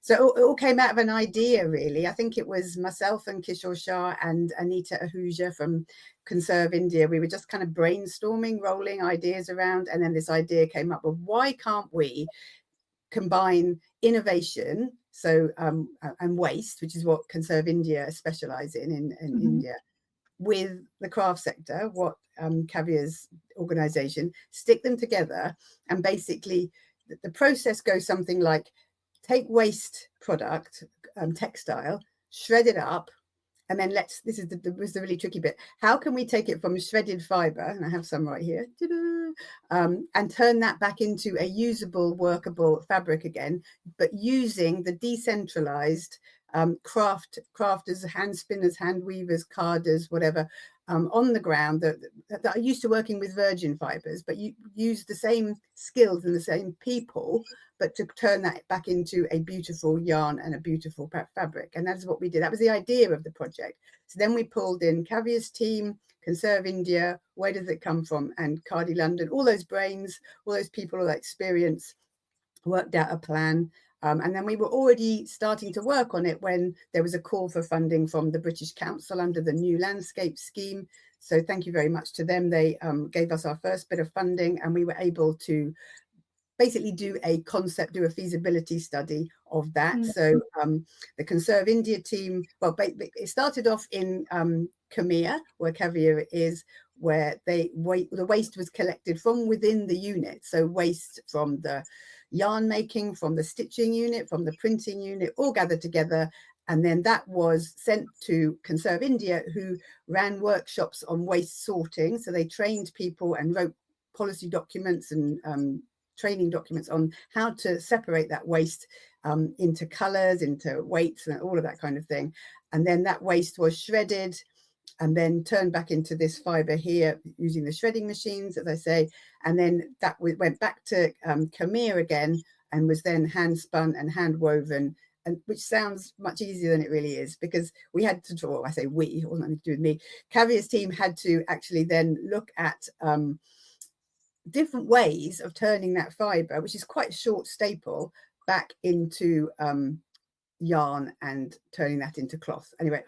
So it all came out of an idea, really. I think it was myself and Kishore Shah and Anita Ahuja from Conserve India. We were just kind of brainstorming, rolling ideas around, and then this idea came up of why can't we combine innovation, so and waste, which is what Conserve India specialise in India, with the craft sector, what Kavya's organisation, stick them together, and basically the process goes something like: take waste product, textile, shred it up, and then this is the really tricky bit. How can we take it from shredded fibre, and I have some right here, and turn that back into a usable, workable fabric again, but using the decentralised crafters, hand spinners, hand weavers, carders, whatever, on the ground that are used to working with virgin fibres, but you use the same skills and the same people, but to turn that back into a beautiful yarn and a beautiful fabric. And that's what we did. That was the idea of the project. So then we pulled in Kavya's team, Conserve India, where does it come from, and Cardi London, all those brains, all those people, all that experience, worked out a plan. And then we were already starting to work on it when there was a call for funding from the British Council under the New Landscape Scheme. So thank you very much to them. They gave us our first bit of funding, and we were able to basically do a feasibility study of that. So the Conserve India team, well, it started off in Khmer, where Kavya is, where the waste was collected from within the unit. So waste from the yarn making, from the stitching unit, from the printing unit, all gathered together. And then that was sent to Conserve India, who ran workshops on waste sorting. So they trained people and wrote policy documents and training documents on how to separate that waste into colours, into weights, and all of that kind of thing. And then that waste was shredded and then turned back into this fibre here using the shredding machines, as I say. And then that went back to Khmer again and was then hand spun and hand woven, and which sounds much easier than it really is, because we had to draw, I say we, it wasn't anything to do with me. Kavya's team had to actually then look at different ways of turning that fibre, which is quite a short staple, back into yarn and turning that into cloth. Anyway,